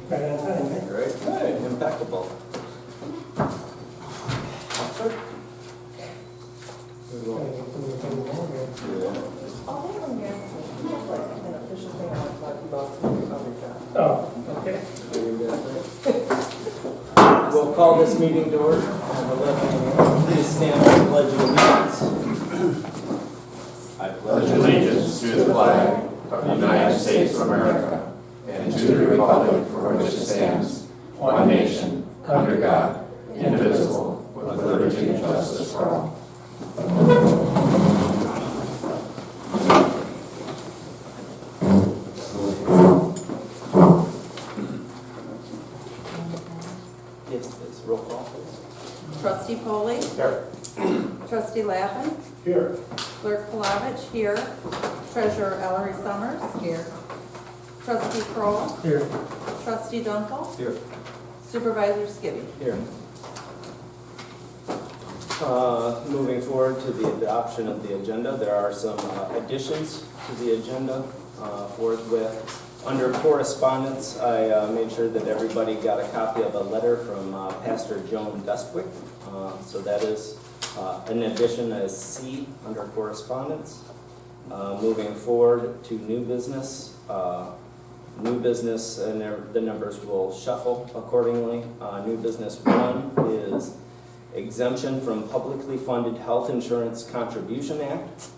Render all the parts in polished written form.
Right on time, eh? Great. Hey, impeccable. Sir? We will- Gotta get some of the things on here. Yeah. Oh, okay. We'll call this meeting to order. Please stand for the pledge of allegiance. I Pledge allegiance to the flag of the United States of America and to the republic for which it stands, one nation, under God, indivisible, with liberty and justice for all. Yes, please, roll call, please. Trustee Polly. Here. Trustee Lappin. Here. Clerk Palovich here. Treasurer Ellery Summers. Here. Trustee Kroll. Here. Trustee Dunkel. Here. Supervisor Skibby. Here. Moving forward to the adoption of the agenda, there are some additions to the agenda forthwith. Under correspondence, I made sure that everybody got a copy of a letter from Pastor Joan Bestwick. So that is an addition as C under correspondence. Moving forward to new business. New business, and the numbers will shuffle accordingly. New business 1 is exemption from publicly funded health insurance contribution act.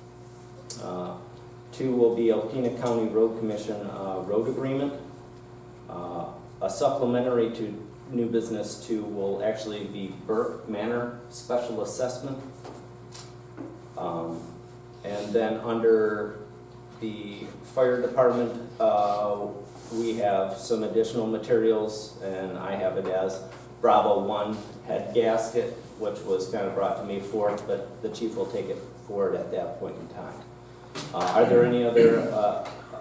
2 will be Alpena County Road Commission road agreement. A supplementary to new business 2 will actually be Burke Manor special assessment. And then under the fire department, we have some additional materials, and I have it as Bravo 1 head gasket, which was kind of brought to me fourth, but the chief will take it forward at that point in time. Are there any other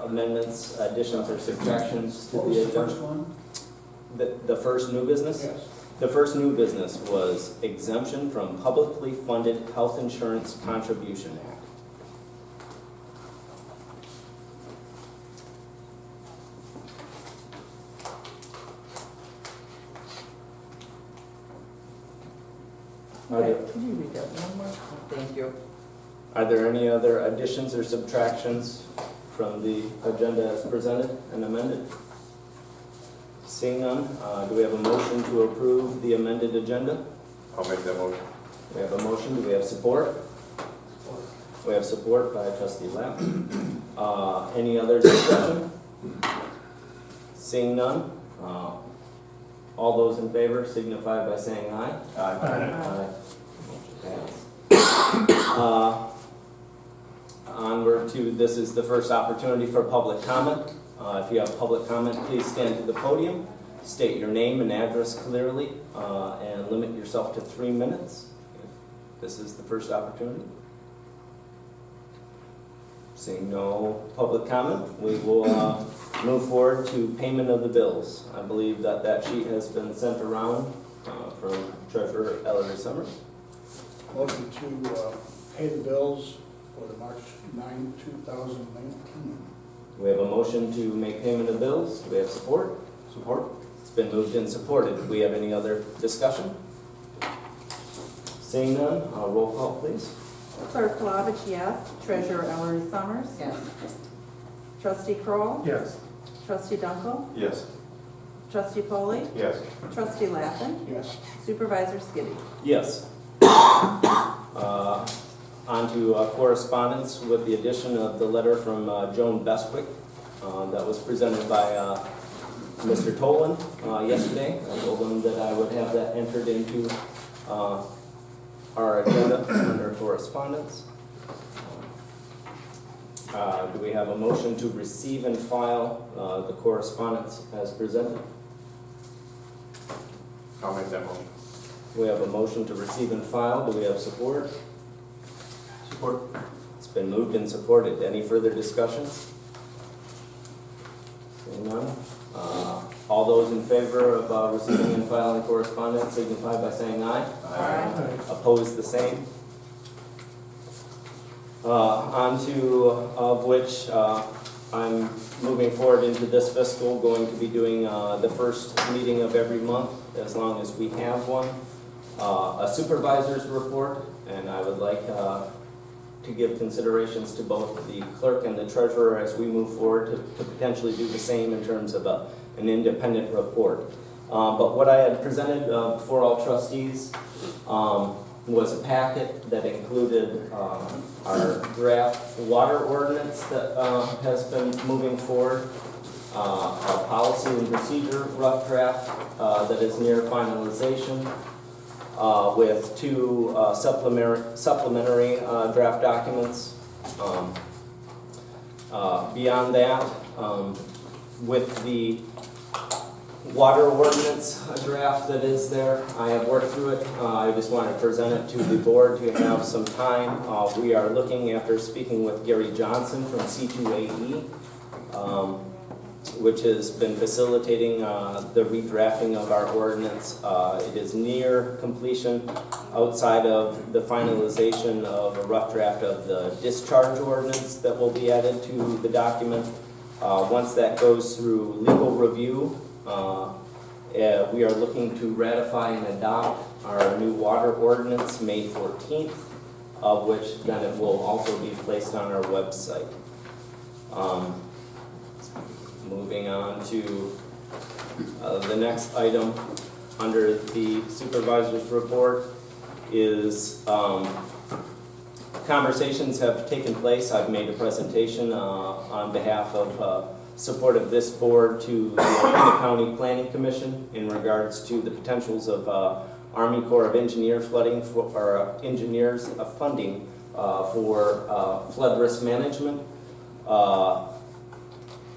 amendments, additions, or subtractions to What was the the agenda? first one? The first new business? Yes. The first new business was exemption from publicly funded health insurance contribution act. Are there, Can you read that one more? Thank you. are there any other additions or subtractions from the agenda as presented and amended? Seeing none, do we have a motion to approve the amended agenda? I'll make that motion. We have a motion, do we have support? We have support by trustee Lapp. Any other discussion? Seeing none, all those in favor signify by saying aye. Aye. Motion passed. Onward to, this is the first opportunity for public comment. If you have public comment, please stand to the podium, state your name and address clearly, and limit yourself to 3 minutes. This is the first opportunity. Seeing no public comment, we will move forward to payment of the bills. I believe that that sheet has been sent around from Treasurer Ellery Summers. Motion to pay the bills for the March 9, 2019. We have a motion to make payment of bills. Do we have support? Support. It's been moved and supported. Do we have any other discussion? Seeing none, roll call please. Clerk Palovich, yes. Treasurer Ellery Summers. Yes. Trustee Kroll. Yes. Trustee Dunkel. Yes. Trustee Polly. Yes. Trustee Lappin. Yes. Supervisor Skibby. Yes. On to correspondence with the addition of the letter from Joan Bestwick that was presented by Mr. Tolan yesterday. I told him that I would have that entered into our agenda under correspondence. Do we have a motion to receive and file the correspondence as presented? I'll make that motion. We have a motion to receive and file. Do we have support? Support. It's been moved and supported. Any further discussion? Seeing none. All those in favor of receiving and filing correspondence signify by saying aye. Aye. Opposed, the same. On to of which I'm moving forward into this fiscal, going to be doing the first meeting of every month, as long as we have one, a supervisor's report, and I would like to give considerations to both the clerk and the treasurer as we move forward to potentially do the same in terms of an independent report. But what I had presented for all trustees was a packet that included our draft water ordinance that has been moving forward, our policy and procedure rough draft that is near finalization, with two supplementary draft documents. Beyond that, with the water ordinance draft that is there, I have worked through it. I just want to present it to the board to have some time. We are looking, after speaking with Gary Johnson from C2AE, which has been facilitating the redrafting of our ordinance. It is near completion, outside of the finalization of a rough draft of the discharge ordinance that will be added to the document. Once that goes through legal review, we are looking to ratify and adopt our new water ordinance May 14th, of which then it will also be placed on our website. Moving on to the next item under the supervisor's report is conversations have taken place. I've made a presentation on behalf of support of this board to the Alpena County Planning Commission in regards to the potentials of Army Corps of Engineers funding for flood risk management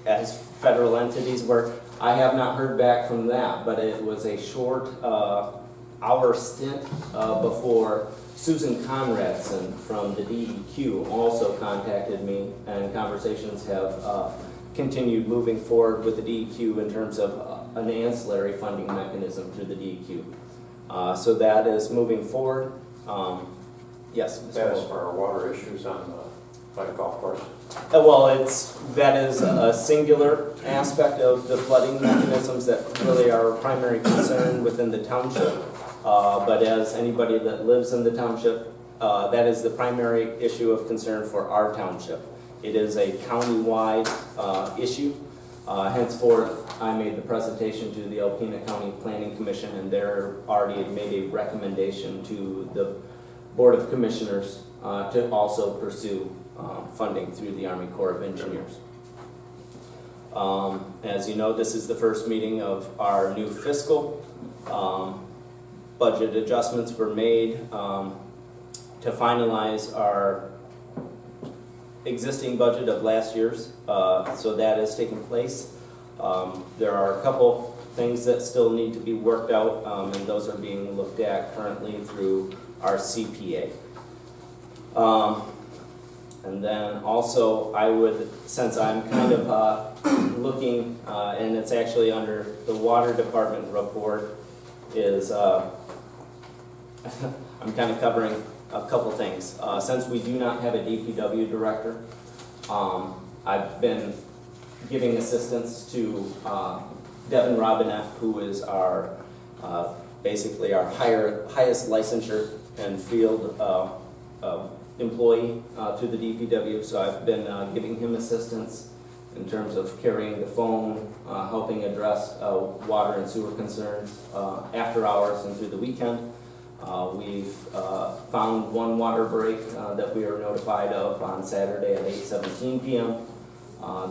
as federal entities. Where I have not heard back from that, but it was a short hour stint before Susan Conradson from the DEQ also contacted me, and conversations have continued moving forward with the DEQ in terms of an ancillary funding mechanism through the DEQ. So that is moving forward. Yes, Mr. That is Wolf. for our water issues on by the golf course. Well, that is a singular aspect of the flooding mechanisms that really are a primary concern within the township. But as anybody that lives in the township, that is the primary issue of concern for our township. It is a county-wide issue. Henceforth, I made the presentation to the Alpena County Planning Commission, and they're already made a recommendation to the Board of Commissioners to also pursue funding through the Army Corps of Engineers. As you know, this is the first meeting of our new fiscal. Budget adjustments were made to finalize our existing budget of last year's, so that is taking place. There are a couple things that still need to be worked out, and those are being looked at currently through our CPA. And then also I would, since I'm kind of looking, and it's actually under the water department report, is I'm kind of covering a couple things. Since we do not have a DPW director, I've been giving assistance to Devin Robinette, who is our basically our highest licensure and field employee to the DPW. So I've been giving him assistance in terms of carrying the phone, helping address water and sewer concerns after hours and through the weekend. We've found one water break that we are notified of on Saturday at 8:17 p.m.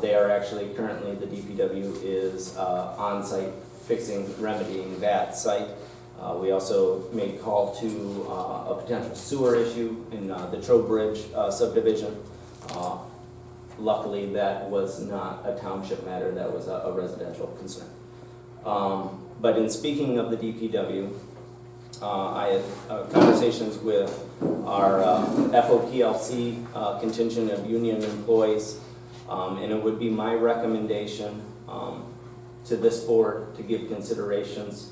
They are actually currently, the DPW is on site remedying that site. We also made call to a potential sewer issue in the Trowbridge subdivision. Luckily, that was not a township matter, that was a residential concern. But in speaking of the DPW, I had conversations with our FOPLC contingent of union employees, and it would be my recommendation to this board to give considerations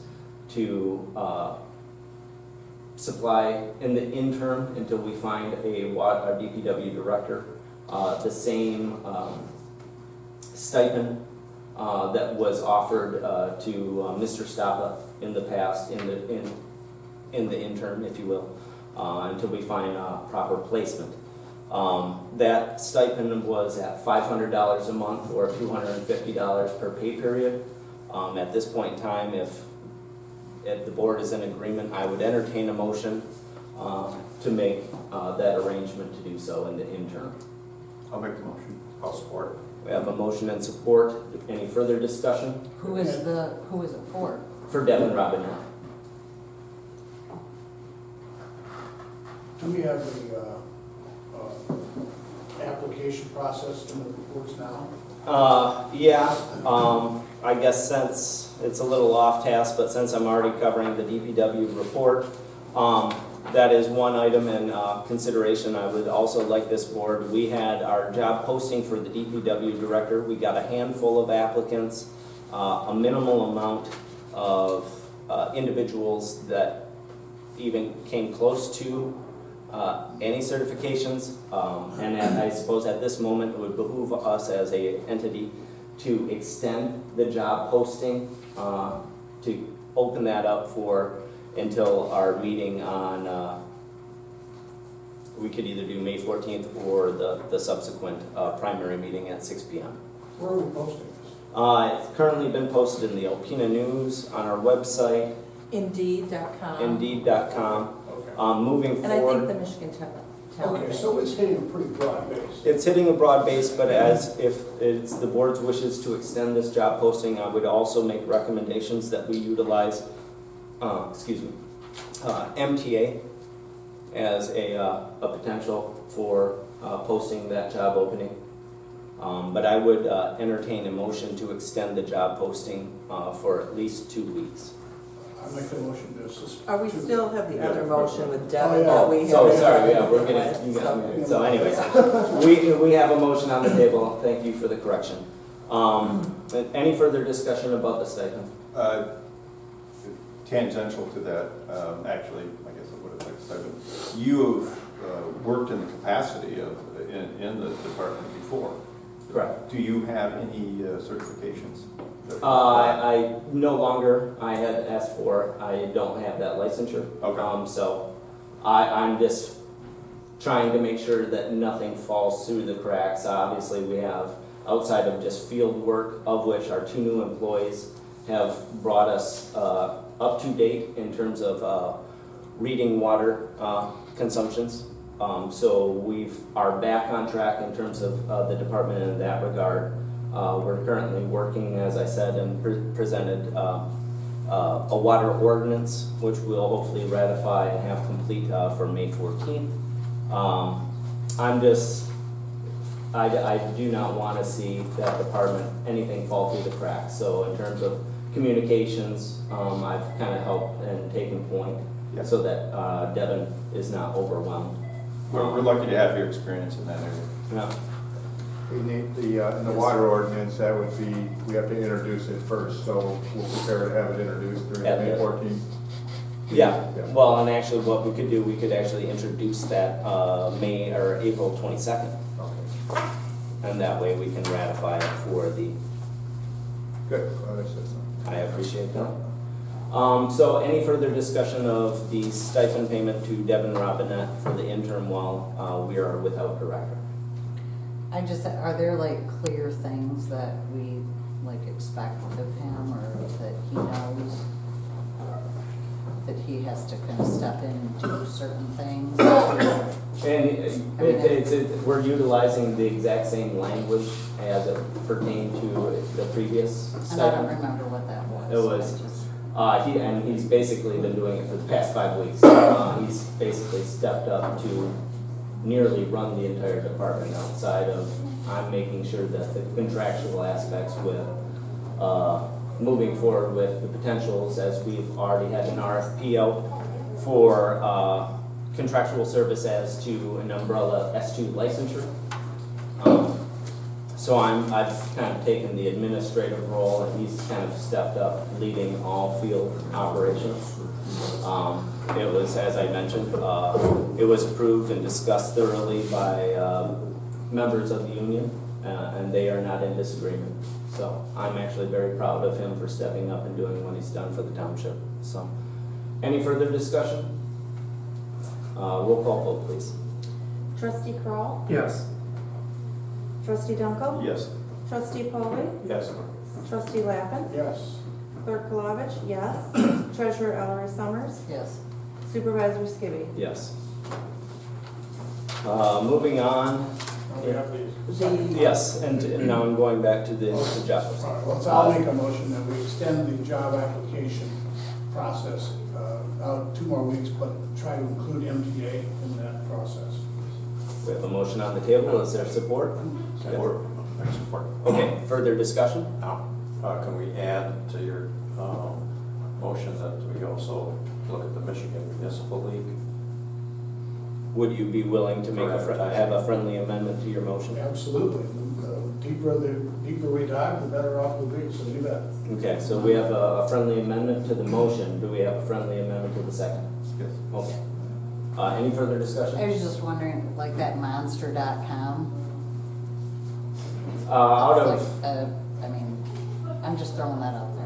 to supply in the interim until we find a DPW director the same stipend that was offered to Mr. Stappa in the past, in the interim, if you will, until we find a proper placement. That stipend was at $500 a month or $250 per pay period. At this point in time, if the board is in agreement, I would entertain a motion to make that arrangement to do so in the interim. I'll make the motion. I'll support. We have a motion and support. Any further discussion? Who is it for? For Devin Robinette. Do we have the application process in the reports now? I guess since it's a little off task, but since I'm already covering the DPW report, that is one item in consideration. I would also like this board, we had our job posting for the DPW director. We got a handful of applicants, a minimal amount of individuals that even came close to any certifications, and I suppose at this moment it would behoove us as a entity to extend the job posting, to open that up for until our meeting on, we could either do May 14th or the subsequent primary meeting at 6 p.m. Where are we posting this? It's currently been posted in the Alpena News, on our website, Indeed.com. Indeed.com. Okay. Moving And I think forward, the Michigan Television. Okay, so it's hitting a pretty broad base. it's hitting a broad base, but as if it's the board's wishes to extend this job posting, I would also make recommendations that we utilize, MTA as a potential for posting that job opening. But I would entertain a motion to extend the job posting for at least 2 weeks. I make the motion to suspend. We still have the other motion with Oh, Devin yeah. that we have. So, sorry, yeah, we're getting, you got me. So anyways, we have a motion on the table. Thank you for the correction. Any further discussion about the stipend? Tangential to that, actually, I guess I would have like stipend. You worked in the capacity of, in the department before. Correct. Do you have any certifications? I no longer, I had asked for, I don't have that licensure. Okay. So I'm just trying to make sure that nothing falls through the cracks. Obviously, we have, outside of just field work, of which our 2 new employees have brought us up to date in terms of reading water consumptions. So we are back on track in terms of the department in that regard. We're currently working, as I said, and presented a water ordinance, which we'll hopefully ratify and have complete for May 14th. I do not want to see that department, anything fall through the cracks. So in terms of communications, I've kind of helped and taken point so that Devin is not overwhelmed. We're lucky to have your experience in that area. Yeah. We need in the water ordinance, that would be, we have to introduce it first, so we'll prepare to have it introduced during At May the- 14th. Yeah, well, and actually what we could do, we could actually introduce that May or April 22nd. Okay. And that way we can ratify it for the, Good. Well, that's it. I appreciate that. So any further discussion of the stipend payment to Devin Robinette for the interim while we are without director? Are there like clear things that we like expect of him, or that he knows that he has to kind of step in and do certain things? And we're utilizing the exact same language as it pertained to the previous And I don't stipend. remember what that was. It was- He's basically been doing it for the past 5 weeks. He's basically stepped up to nearly run the entire department outside of, I'm making sure that the contractual aspects with moving forward with the potentials, as we've already had an RFP out for contractual service as to an umbrella S2 licensure. So I've kind of taken the administrative role, and he's kind of stepped up leading all field operations. It was, as I mentioned, it was approved and discussed thoroughly by members of the union. and they are not in disagreement. So I'm actually very proud of him for stepping up and doing what he's done for the township. So, any further discussion? Roll call vote, please. Trustee Kroll, Yes. Trustee Dunkel, Yes. Trustee Polly, Yes. Trustee Lappin, Yes. Clerk Palovich, yes. Treasurer Ellery Summers, Yes. Supervisor Skibby. Yes. Moving on. Now we have these. Yes, and now I'm going back to the job. All right, well, so I'll make a motion that we extend the job application process out 2 more weeks, but try to include MTA in that process. We have a motion on the table. Is there support? Support. Support. Okay, further discussion? Now, can we add to your motion that we also look at the Michigan Municipal League? Would you be willing to make have a friendly amendment to your motion? Absolutely. The deeper we dive, the better off we'll be, so you bet. Okay, so we have a friendly amendment to the motion. Do we have a friendly amendment to the second? Yes. Okay. Any further discussion? I was just wondering, like that monster.com? Out of, I mean, I'm just throwing that out there.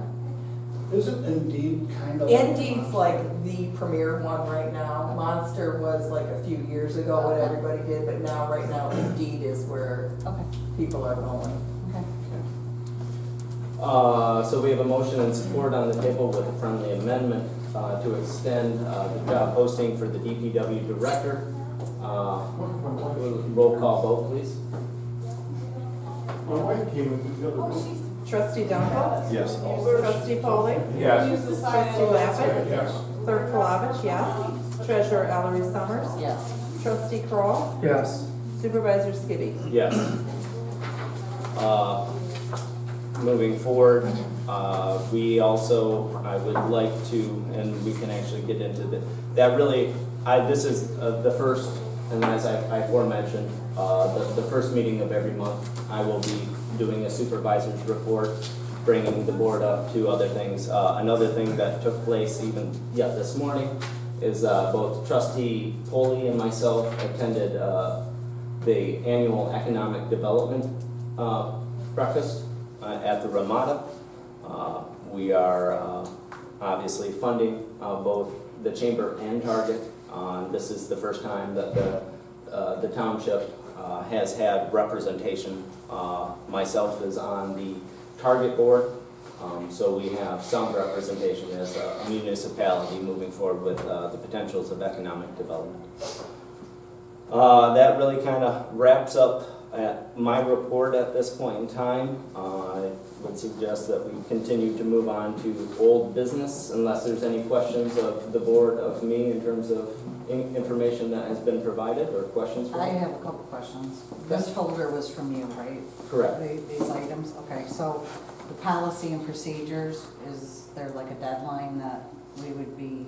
Isn't Indeed kind of? Indeed's like the premier one right now. Monster was like a few years ago what everybody did, but now, right now, Indeed is where Okay, people are going. okay. so we have a motion and support on the table with a friendly amendment to extend the job posting for the DPW director. Roll call vote, please. Trustee Dunkel, Yes. Trustee Polly, Yes. Trustee Lappin, Yes. Clerk Palovich, yes. Treasurer Ellery Summers, Yes. Trustee Kroll, Yes. Yes. Supervisor Skibby. Moving forward, we also, I would like to, and we can actually get into that really, this is the first, and as I aforementioned, the first meeting of every month, I will be doing a supervisor's report, bringing the board up to other things. Another thing that took place even this morning is both Trustee Polly and myself attended the annual economic development breakfast at the Ramada. We are obviously funding both the Chamber and Target. This is the first time that the Township has had representation. Myself is on the Target board, so we have some representation as a municipality moving forward with the potentials of economic development. That really kind of wraps up my report at this point in time. I would suggest that we continue to move on to old business unless there's any questions of the board of me in terms of information that has been provided or questions for me. I have a couple questions. This folder was from you, right? Correct. These items, okay, so the policy and procedures, is there like a deadline that we would be?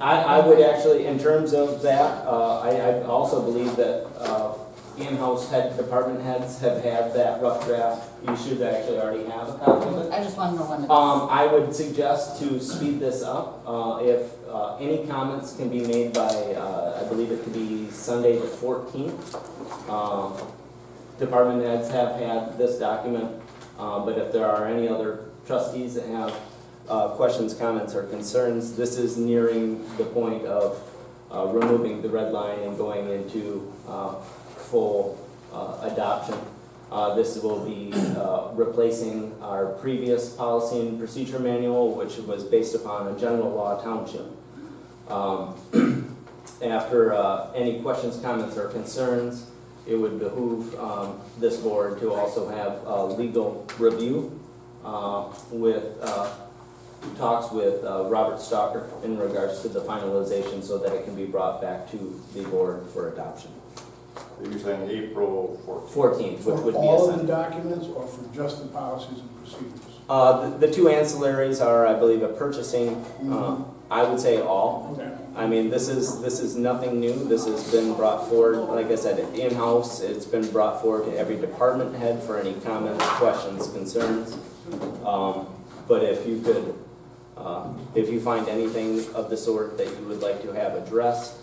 I would actually, in terms of that, I also believe that in-house department heads have had that rough draft. You should actually already have a copy of it. I just want to know when it's. I would suggest to speed this up. If any comments can be made by, I believe it could be Sunday the 14th. Department heads have had this document, but if there are any other trustees that have questions, comments, or concerns, this is nearing the point of removing the red line and going into full adoption. This will be replacing our previous policy and procedure manual, which was based upon a general law township. After any questions, comments, or concerns, it would behoove this board to also have a legal review with talks with Robert Stalker in regards to the finalization so that it can be brought back to the board for adoption. You're saying April 14th, which For would be a all of the Sunday. documents or for just the policies and procedures? The two ancillaries are, I believe, a purchasing, I would say all. Okay. I mean, this is nothing new. This has been brought forward, like I said, in-house. It's been brought forward to every department head for any comments, questions, concerns. But if you could, if you find anything of the sort that you would like to have addressed,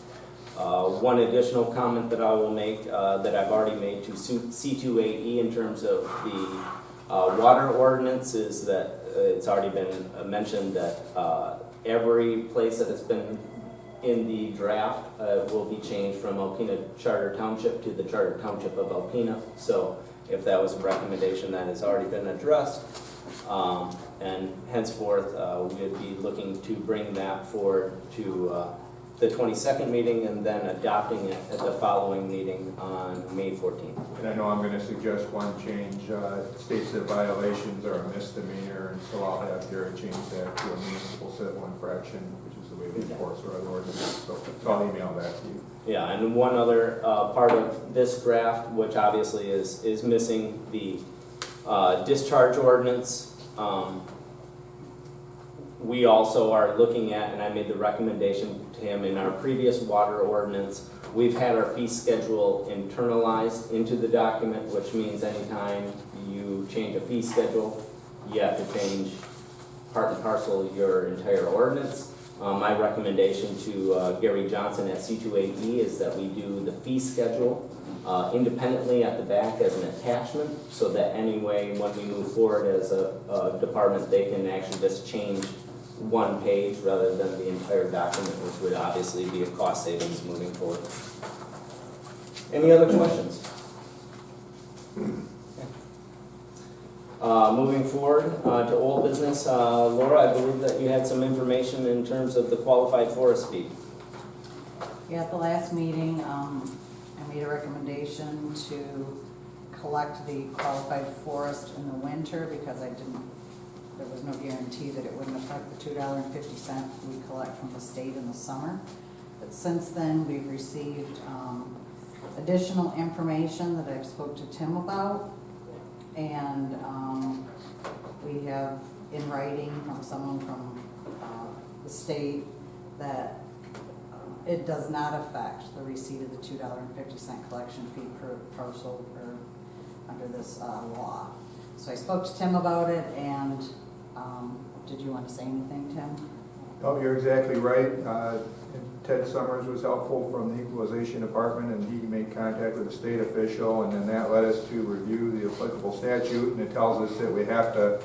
One additional comment that I will make, that I've already made to C2AE in terms of the water ordinance is that it's already been mentioned that every place that has been in the draft will be changed from Alpena Charter Township to the Charter Township of Alpena. So if that was a recommendation, that has already been addressed. And henceforth, we'd be looking to bring that forward to the 22nd meeting and then adopting it at the following meeting on May 14th. And I know I'm gonna suggest one change, states that violations are a misdemeanor, and so I'll have Gary change that to a municipal civil infraction, which is the way we enforce our ordinance, so I'll email that to you. Yeah, and one other part of this draft, which obviously is missing the discharge ordinance. We also are looking at, and I made the recommendation to him in our previous water ordinance, we've had our fee schedule internalized into the document, which means anytime you change a fee schedule, you have to change part and parcel your entire ordinance. My recommendation to Gary Johnson at C2AE is that we do the fee schedule independently at the back as an attachment, so that anyway, when we move forward as a department, they can actually just change one page rather than the entire document, which would obviously be a cost savings moving forward. Any other questions? Moving forward to old business, Laura, I believe that you had some information in terms of the qualified forest fee. Yeah, at the last meeting, I made a recommendation to collect the qualified forest in the winter because there was no guarantee that it wouldn't affect the $2.50 we collect from the state in the summer. But since then, we've received additional information that I've spoke to Tim about. And we have in writing from someone from the state that it does not affect the receipt of the $2.50 collection fee per parcel or under this law. So I spoke to Tim about it, and did you want to say anything, Tim? Oh, you're exactly right. Ted Summers was helpful from the Equalization Department, and he made contact with a state official, and then that led us to review the applicable statute, and it tells us that we have to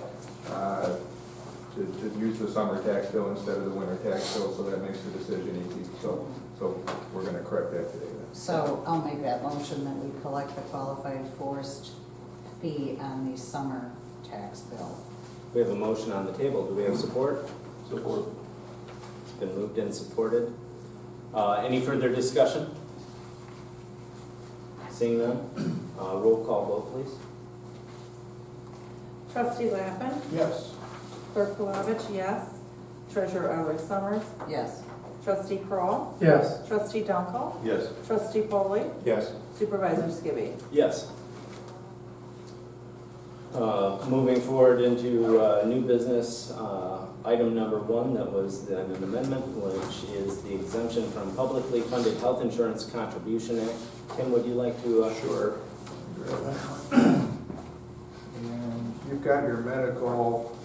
use the summer tax bill instead of the winter tax bill, so that makes the decision easy. So we're going to correct that today then. So I'll make that motion that we collect the qualified forest fee on the summer tax bill. We have a motion on the table. Do we have support? Support. It's been moved and supported. Any further discussion? Seeing none, roll call vote, please. Trustee Lappin. Yes. Clerk Palovich, yes. Treasurer Ellery Summers. Yes. Trustee Kroll, Yes. Trustee Dunkel. Yes. Trustee Polly. Yes. Supervisor Skibby. Yes. Moving forward into new business, item number 1, that was an amendment, which is the exemption from publicly funded health insurance contribution act. Tim, would you like to? Sure. And you've got your medical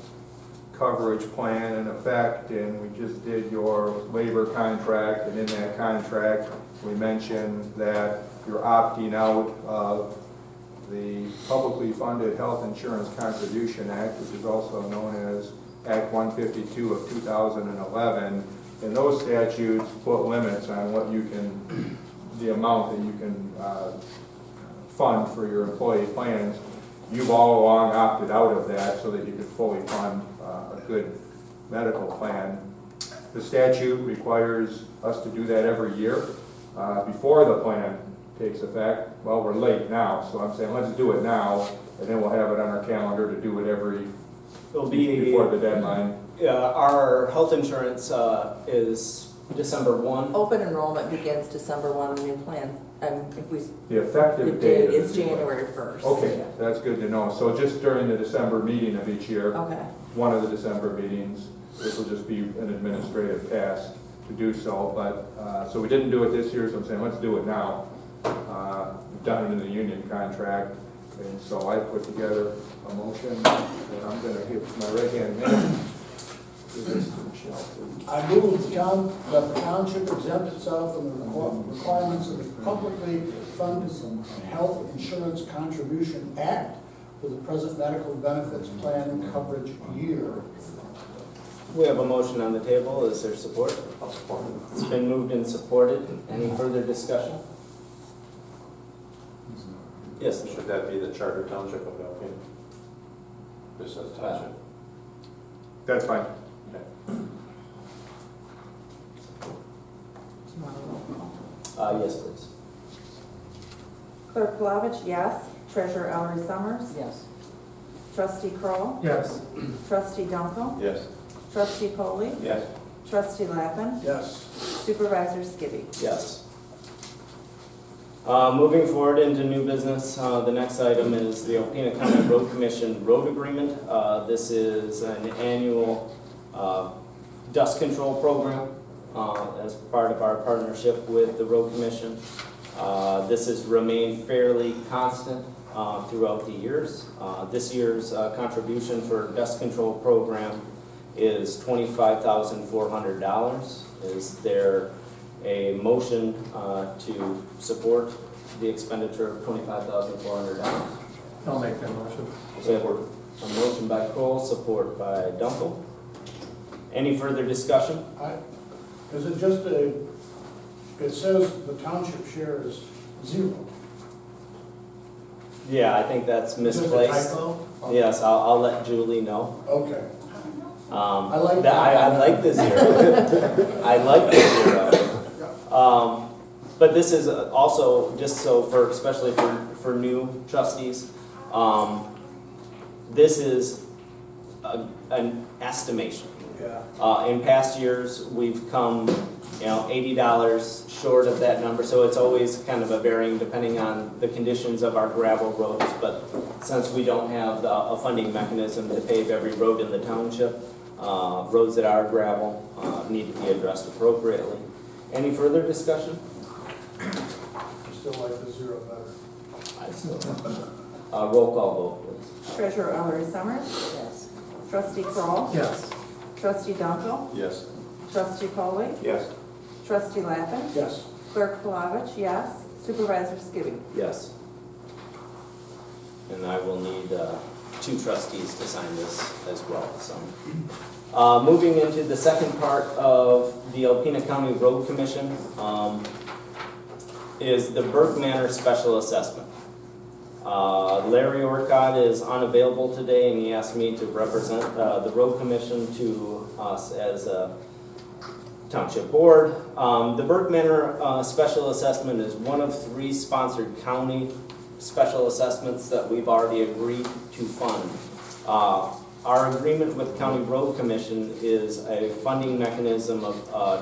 coverage plan in effect, and we just did your labor contract, and in that contract, we mentioned that you're opting out of the Publicly Funded Health Insurance Contribution Act, which is also known as Act 152 of 2011, and those statutes put limits on what you can, the amount that you can fund for your employee plans. You've all along opted out of that so that you could fully fund a good medical plan. The statute requires us to do that every year before the plan takes effect. Well, we're late now, so I'm saying let's do it now, and then we'll have it on our calendar to do it before the deadline. Our health insurance is December 1. Open enrollment begins December 1, the new plan. If we, The effective the date date is January 1st. Okay, that's good to know. So just during the December meeting of each year, Okay. one of the December meetings, this will just be an administrative task to do so. But so we didn't do it this year, so I'm saying let's do it now. We've done it in the union contract, and so I put together a motion that I'm going to give my right hand man to this I move that the township exempt itself from the requirements of the publicly funded Health Insurance Contribution Act for the present medical benefits plan coverage year. We have a motion on the table. Is there support? I'll support it. It's been moved and supported. Any further discussion? Yes. Should that be the charter township of Alpena? Just as township? That's fine. Yes, please. Clerk Flavich, yes. Treasurer Ellery Summers. Yes. Trustee Kroll, Yes. Trustee Dunkel. Yes. Trustee Polly. Yes. Trustee Lappin. Yes. Supervisor Skibby. Yes. Moving forward into new business, the next item is the Alpena County Road Commission Road Agreement. This is an annual dust control program as part of our partnership with the Road Commission. This has remained fairly constant throughout the years. This year's contribution for dust control program is $25,400. Is there a motion to support the expenditure of $25,400? I'll make that motion. We have a motion by Kroll, support by Dunkel. Any further discussion? Is it just it says the township share is 0. Yeah, I think that's Is it a misplaced. typo? Yes, I'll let Julie know. Okay. I like that. that. I like the 0. I like the 0. But this is also, just so for, especially for new trustees, this is an estimation. Yeah. In past years, we've come, $80 short of that number, so it's always kind of a varying depending on the conditions of our gravel roads. But since we don't have a funding mechanism to pave every road in the township, roads that are gravel need to be addressed appropriately. Any further discussion? I still like the 0 better. I still. Roll call vote, please. Treasurer Ellery Summers. Yes. Trustee Kroll, Yes. Trustee Dunkel. Yes. Trustee Polly. Yes. Trustee Lappin. Yes. Clerk Flavich, yes. Supervisor Skibby. Yes. And I will need 2 trustees to sign this as well, so. Moving into the second part of the Alpena County Road Commission is the Burke Manor Special Assessment. Larry Orcott is unavailable today, and he asked me to represent the Road Commission to us as a Township Board. The Burke Manor Special Assessment is one of 3 sponsored county special assessments that we've already agreed to fund. Our agreement with County Road Commission is a funding mechanism of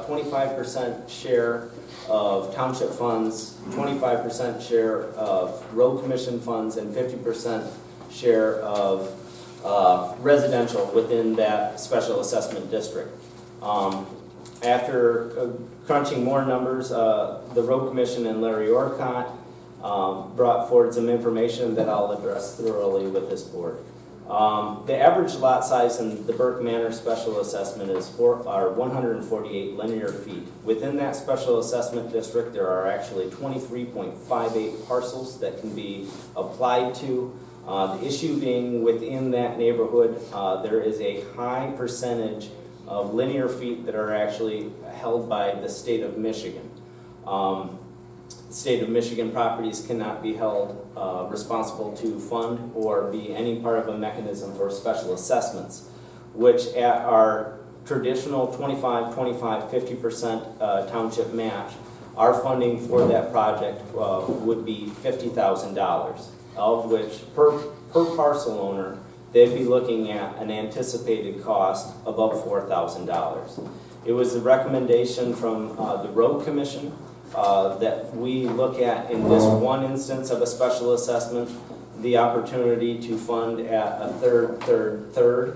25% share of township funds, 25% share of road commission funds, and 50% share of residential within that special assessment district. After crunching more numbers, the Road Commission and Larry Orcott brought forward some information that I'll address thoroughly with this board. The average lot size in the Burke Manor Special Assessment is 148 linear feet. Within that special assessment district, there are actually 23.58 parcels that can be applied to. The issue being within that neighborhood, there is a high percentage of linear feet that are actually held by the state of Michigan. The state of Michigan properties cannot be held responsible to fund or be any part of a mechanism for special assessments, which at our traditional 25, 50% township match, our funding for that project would be $50,000, of which per parcel owner, they'd be looking at an anticipated cost above $4,000. It was a recommendation from the Road Commission that we look at in this one instance of a special assessment, the opportunity to fund at a third,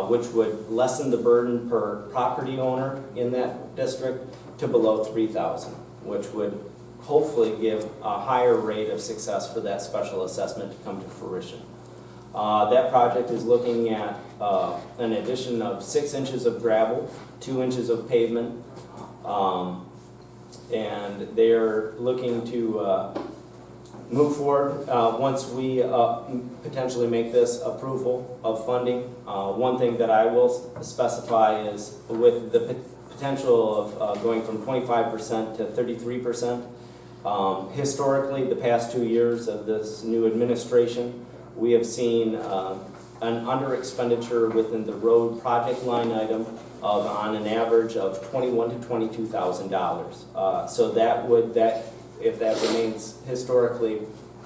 which would lessen the burden per property owner in that district to below $3,000, which would hopefully give a higher rate of success for that special assessment to come to fruition. That project is looking at an addition of 6 inches of gravel, 2 inches of pavement. And they are looking to move forward once we potentially make this approval of funding. One thing that I will specify is with the potential of going from 25% to 33%. Historically, the past 2 years of this new administration, we have seen an under expenditure within the road project line item of on an average of $21,000 to $22,000. So if that remains historically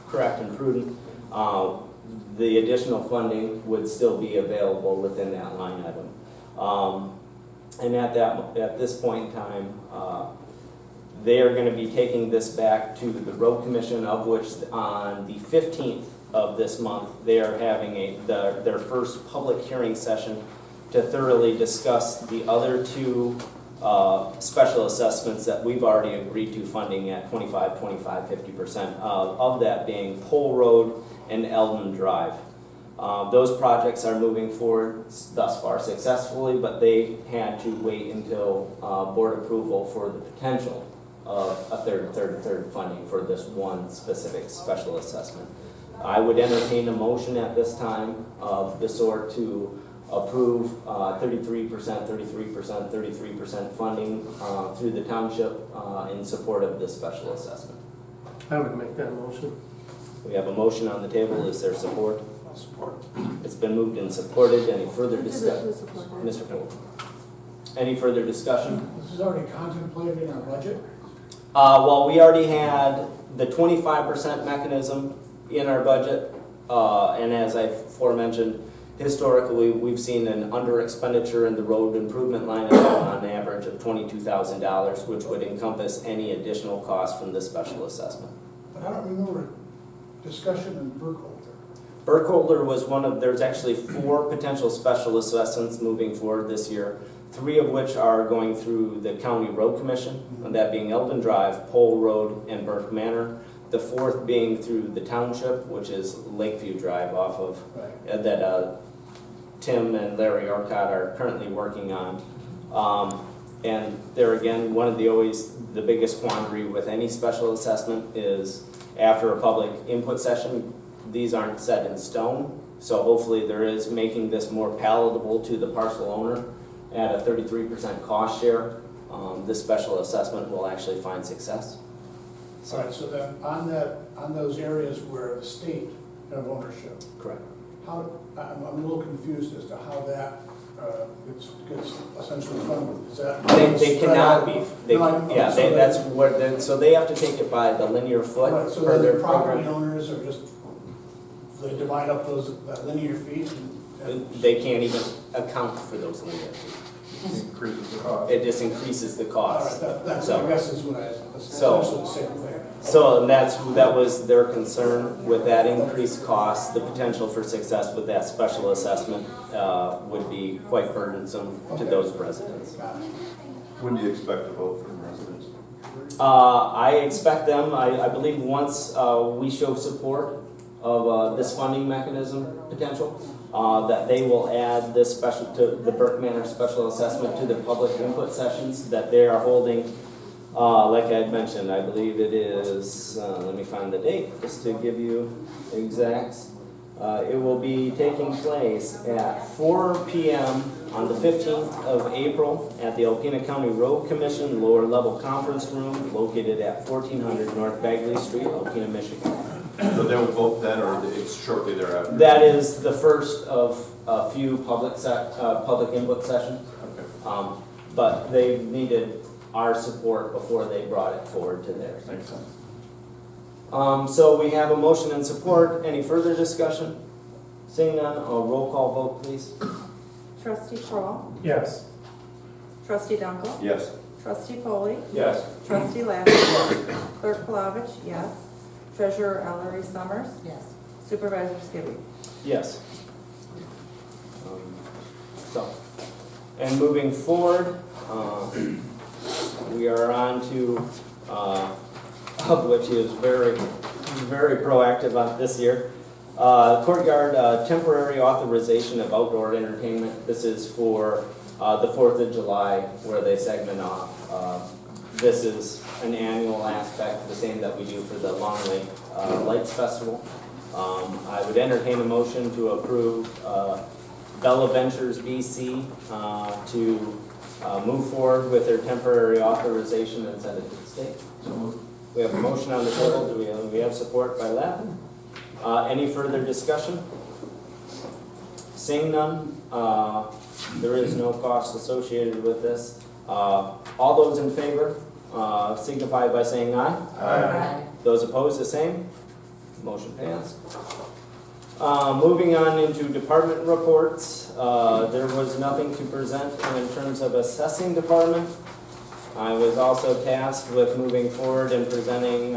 correct and prudent, the additional funding would still be available within that line item. And at this point in time, they are going to be taking this back to the road commission, of which on the 15th of this month, they are having their first public hearing session to thoroughly discuss the other 2 special assessments that we've already agreed to funding at 25, 50%, of that being Pole Road and Eldon Drive. Those projects are moving forward thus far successfully, but they had to wait until board approval for the potential of a third funding for this one specific special assessment. I would entertain a motion at this time of the sort to approve 33%, 33% funding through the township in support of this special assessment. I would make that motion. We have a motion on the table. Is there support? Support. It's been moved and supported. Any further Who discussion? supported? Mr. Poole. Any further discussion? This is already contemplated in our budget. Well, we already had the 25% mechanism in our budget, and as I aforementioned, historically, we've seen an under expenditure in the road improvement line item on an average of $22,000, which would encompass any additional costs from this special assessment. But I don't remember discussion in Burkholder. Burkholder was there's actually 4 potential special assessments moving forward this year, 3 of which are going through the county road commission, and that being Eldon Drive, Pole Road, and Burke Manor. The 4th being through the township, which is Lakeview Drive off of, Right. that Tim and Larry Orcott are currently working on. And there again, one of the biggest quandary with any special assessment is after a public input session, these aren't set in stone. So hopefully there is making this more palatable to the parcel owner at a 33% cost share. This special assessment will actually find success. All right, so then on those areas where the state have ownership, Correct. I'm a little confused as to how that gets essentially funded. Is that? They cannot be. No, So they have to take it by the linear foot Right, so per then their the property program. owners are just, they divide up that linear feet and. They can't even account for those linear feet. Increases the cost. It just increases the All cost. right, that's, So- I guess is what So- essentially the same thing. So and that was their concern with that increased cost. The potential for success with that special assessment would be quite burdensome to those residents. Got it. When do you expect a vote from residents? I expect them, I believe once we show support of this funding mechanism potential, that they will add this to the Burke Manor special assessment to the public input sessions that they are holding. Like I had mentioned, I believe it is, let me find the date, just to give you exacts. It will be taking place at 4 p.m. on the 15th of April at the Alpena County Road Commission Lower Level Conference Room located at 1400 North Bagley Street, Alpena, Michigan. So they will vote then, or it's shortly thereafter? That is the first of a few public input sessions. Okay. But they needed our support before they brought it forward to theirs. Makes sense. So we have a motion and support. Any further discussion? Seeing none, a roll call vote, please. Trustee Kroll, Yes. Trustee Dunkel, Yes. Trustee Foley, Yes. Trustee Lappin, Clerk Palovich, yes. Treasurer Ellery Summers, Yes. Supervisor Skibby. Yes. And moving forward, we are on to Hub, which is very, very proactive on this year. Courtyard, temporary authorization of outdoor entertainment. This is for the 4th of July where they segment off. This is an annual aspect, the same that we do for the Long Lake Lights Festival. I would entertain a motion to approve Bella Ventures BC to move forward with their temporary authorization and send it to the state. We have a motion on the table. Do we have support by Lappin? Any further discussion? Seeing none, there is no cost associated with this. All those in favor signify by saying aye. Aye. Those opposed, the same. Motion passed. Moving on into department reports, there was nothing to present in terms of assessing department. I was also tasked with moving forward and presenting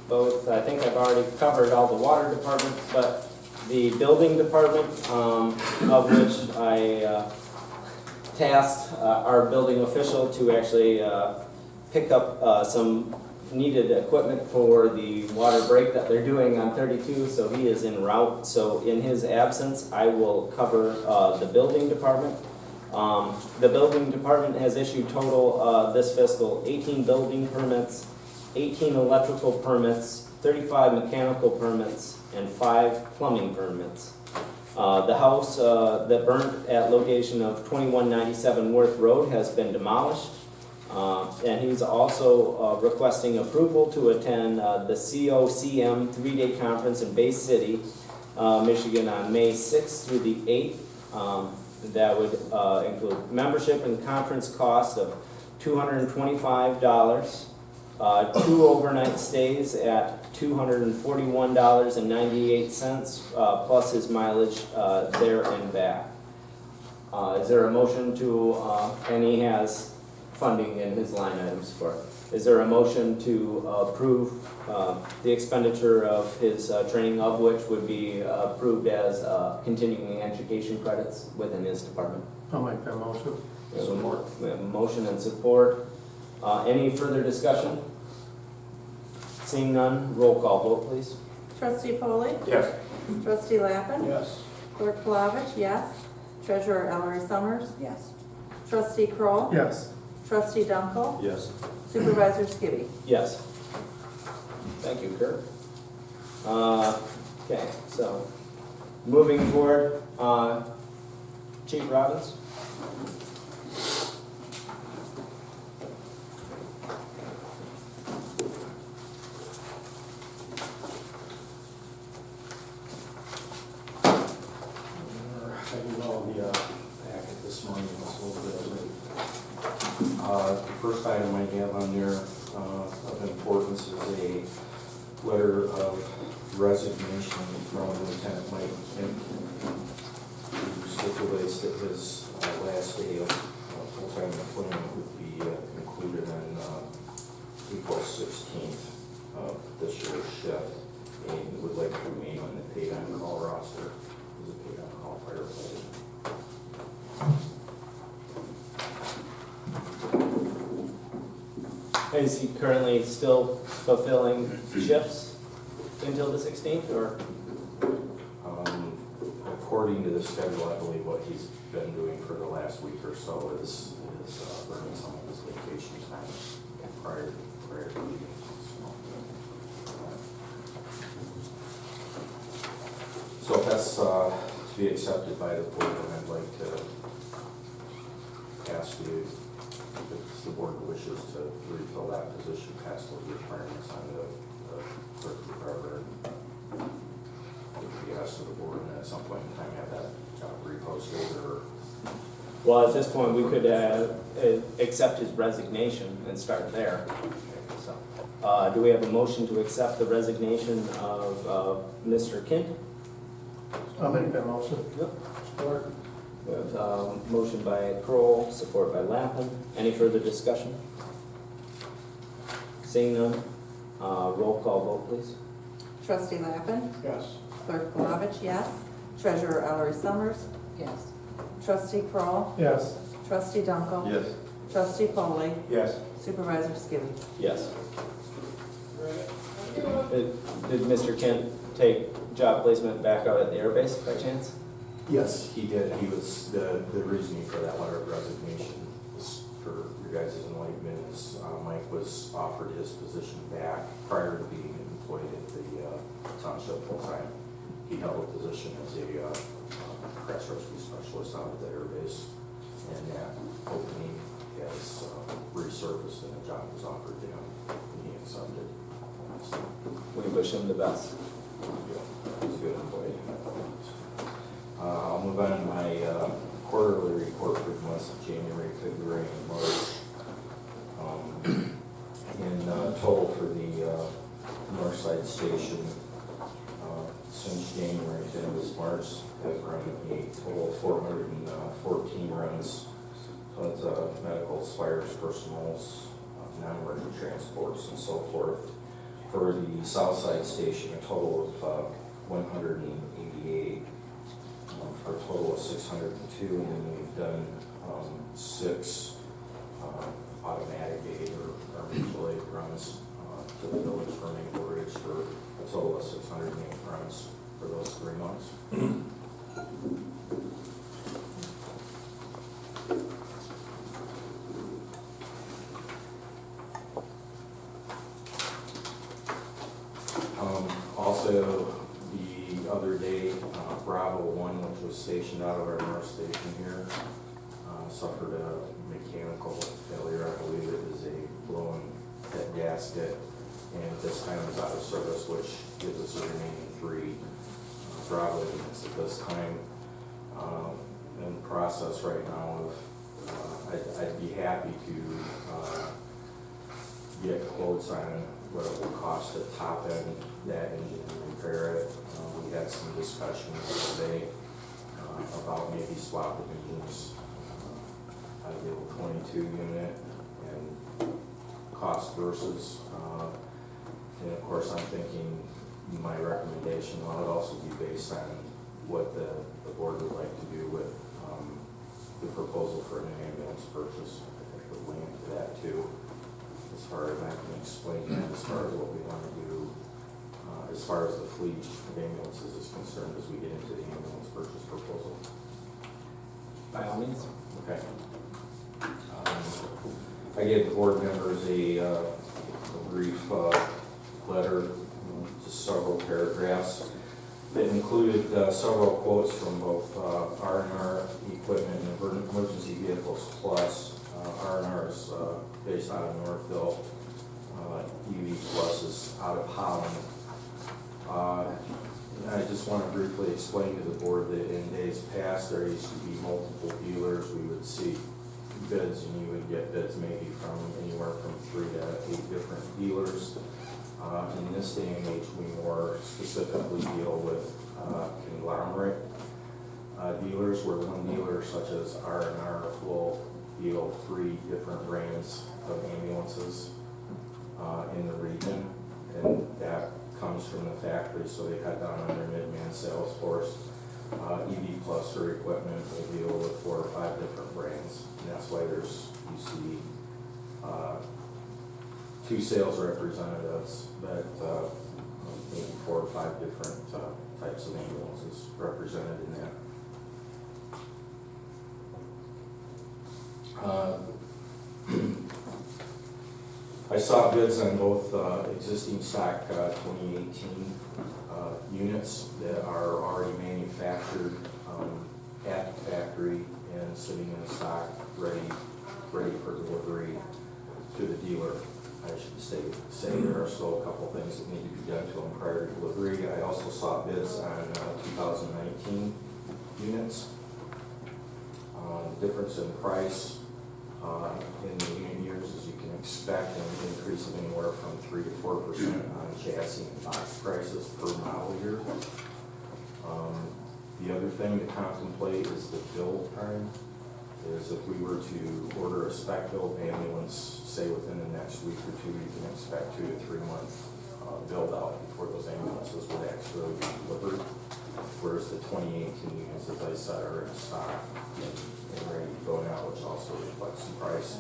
both, I think I've already covered all the water departments, but the building department, of which I tasked our building official to actually pick up some needed equipment for the water break that they're doing on 32, so he is en route. So in his absence, I will cover the building department. The building department has issued total this fiscal 18 building permits, 18 electrical permits, 35 mechanical permits, and 5 plumbing permits. The house that burned at location of 2197 Worth Road has been demolished. And he's also requesting approval to attend the COCM 3-day conference in Bay City, Michigan on May 6th through the 8th. That would include membership and conference cost of $225, 2 overnight stays at $241.98, plus his mileage there and back. Is there a motion to, and he has funding in his line items for it. Is there a motion to approve the expenditure of his training, of which would be approved as continuing education credits within his department? I'll make that motion. We have a motion and support. Any further discussion? Seeing none, roll call vote, please. Trustee Polly? Yes. Trustee Lappin? Yes. Clerk Plavich, yes. Treasurer Ellery Summers? Yes. Trustee Kroll, Yes. Trustee Dunkel? Yes. Supervisor Skibby? Yes. Thank you, Kurt. Okay, so moving forward, Chief Robbins. I know the packet this morning was a little bit late. The first item I have on there of importance is a letter of resignation from Lieutenant Mike Kim, who stipulates that his last day of full-time employment would be concluded on April 16th of this year's shift, and would like to remain on the paid-on-call roster as a paid-on-call firefighter. Is he currently still fulfilling shifts until the 16th, or? According to the schedule, I believe what he's been doing for the last week or so is burning some of his vacation time prior to leaving. So if that's to be accepted by the board, then I'd like to ask you, if the board wishes to refill that position past those requirements on the clerk forever. If you ask the board, and at some point in time have that job reposted, or Well, at this point, we could accept his resignation and start there. So, do we have a motion to accept the resignation of Mr. Kent? I'll make that motion. Support. We have motion by Kroll, support by Lappin. Any further discussion? Seeing none, roll call vote, please. Trustee Lappin? Yes. Clerk Plavich, yes. Treasurer Ellery Summers? Yes. Trustee Kroll, Yes. Trustee Dunkel? yes. Trustee Polly? Yes. Supervisor Skibby? Yes. Did Mr. Kent take job placement back out at the airbase by chance? Yes, he did. He was, the reasoning for that letter of resignation was, for your guys' enlightenment, is Mike was offered his position back prior to being employed at the township full-time. He held a position as a crash rescue specialist out at the airbase, and that opening has resurfaced and a job was offered to him, and he accepted. So, We wish him the best. yeah, he's a good employee. I'll move on to my quarterly report for the months of January, February, and March. In total for the north side station, since January to this March, have run a total of 414 runs. So it's medicals, fires, personals, non-emergent transports, and so forth. For the south side station, a total of 188. For a total of 602, and then we've done 6 automatic aid or mutual aid runs to the village for Maple Ridge for a total of 608 runs for those 3 months. Also, the other day, Bravo 1, which was stationed out of our north station here, suffered a mechanical failure. I believe it was a blown head gasket, and this time is out of service, which gives us a remaining 3 Bravo units at this time. In the process right now of, I'd be happy to get quotes on what it will cost to top end that engine and repair it. We had some discussion today about maybe swapping engines out of the old 22 unit and cost versus, and of course I'm thinking my recommendation would also be based on what the board would like to do with the proposal for an ambulance purchase. I think we'll link to that too, as far as I can explain that, as far as what we want to do, as far as the fleet of ambulances is concerned, as we get into the ambulance purchase proposal. By all means. Okay. I gave the board members a brief letter, just several paragraphs that included several quotes from both R&R Equipment and Emergency Vehicles Plus. R&R is based out of Northville. EV Plus is out of Holland. I just want to briefly explain to the board that in days past, there used to be multiple dealers. We would see bids, and you would get bids maybe from anywhere from 3 to 8 different dealers. In this day and age, we more specifically deal with conglomerate dealers, where one dealer such as R&R will deal 3 different brands of ambulances in the region, and that comes from the factory, so they cut down on their mid-man sales force. EV Plus for equipment will deal with 4 or 5 different brands, and that's why you see 2 sales representatives, but maybe 4 or 5 different types of ambulances represented in that. I saw bids on both existing stock 2018 units that are already manufactured at the factory and sitting in stock, ready for delivery to the dealer. I should say there are still a couple things that need to be done to them prior to delivery. I also saw bids on 2019 units. The difference in price in the unit years, as you can expect, an increase of anywhere from 3 to 4% on chassis and box prices per model year. The other thing to contemplate is the build time. Is if we were to order a spec built ambulance, say within the next week or 2, you can expect 2 to 3 month build out before those ambulances would actually be delivered. Whereas the 2018 units, as I said, are in stock and ready to go now, which also reflects the price.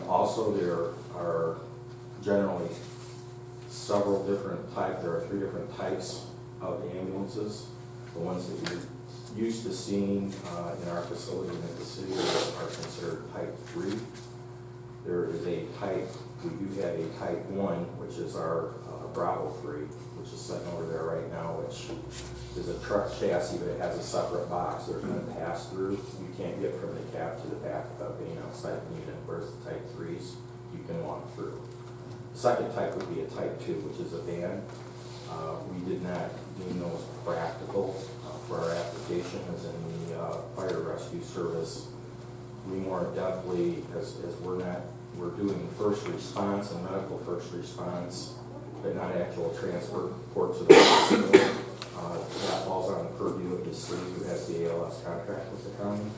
Also, there are generally several different types. There are 3 different types of ambulances. The ones that you're used to seeing in our facility in the city are considered type 3. There is a type, we do have a type 1, which is our Bravo 3, which is sitting over there right now, which is a truck chassis, but it has a separate box. There's no pass-through. You can't get from the cab to the back without being outside the unit, whereas the type 3s, you can walk through. The second type would be a type 2, which is a van. We did not deem those practical for our application as in the fire rescue service. We more definitely, as we're doing first response and medical first response, but not actual transport to the hospital. That falls on the purview of the city who has the ALS contract with the county.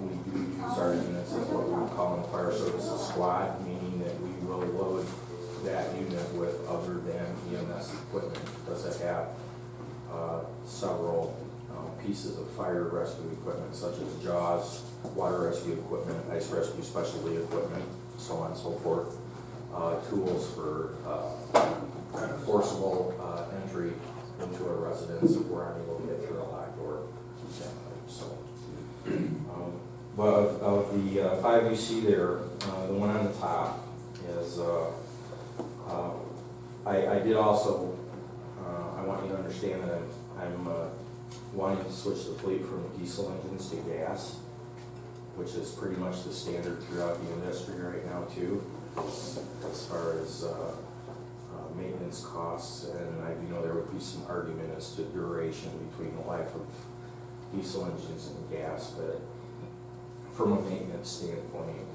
We do use our units as what we would call in fire services squad, meaning that we will load that unit with other than EMS equipment. Does it have several pieces of fire rescue equipment such as JAWS, water rescue equipment, ice rescue specialty equipment, so on and so forth. Tools for forcible entry into a residence if we're unable to get through a locked door. So, but of the 5 you see there, the one on the top is, I did also, I want you to understand that I'm wanting to switch the fleet from diesel engines to gas, which is pretty much the standard throughout the industry right now too, as far as maintenance costs, and I do know there would be some argument as to duration between the life of diesel engines and gas, but from a maintenance standpoint,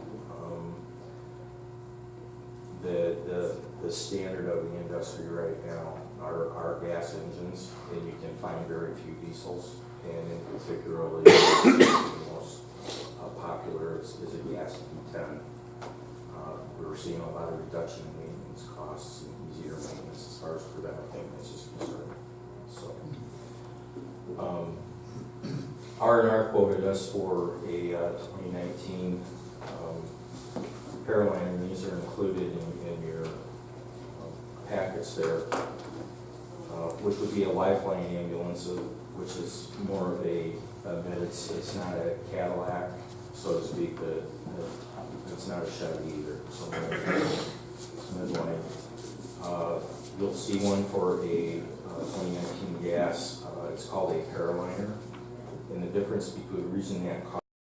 the standard of the industry right now are gas engines, and you can find very few diesels, and in particularly the most popular is a gas V10. We're seeing a lot of reduction in maintenance costs and easier maintenance as far as preventive maintenance is concerned. So, R&R quoted us for a 2019 Paraliner, and these are included in your packets there, which would be a Lifeline ambulance, which is more of it's not a Cadillac, so to speak, but it's not a Chevy either, so it's midline. You'll see one for a 2019 gas, it's called a Paraliner, and the difference between the reason that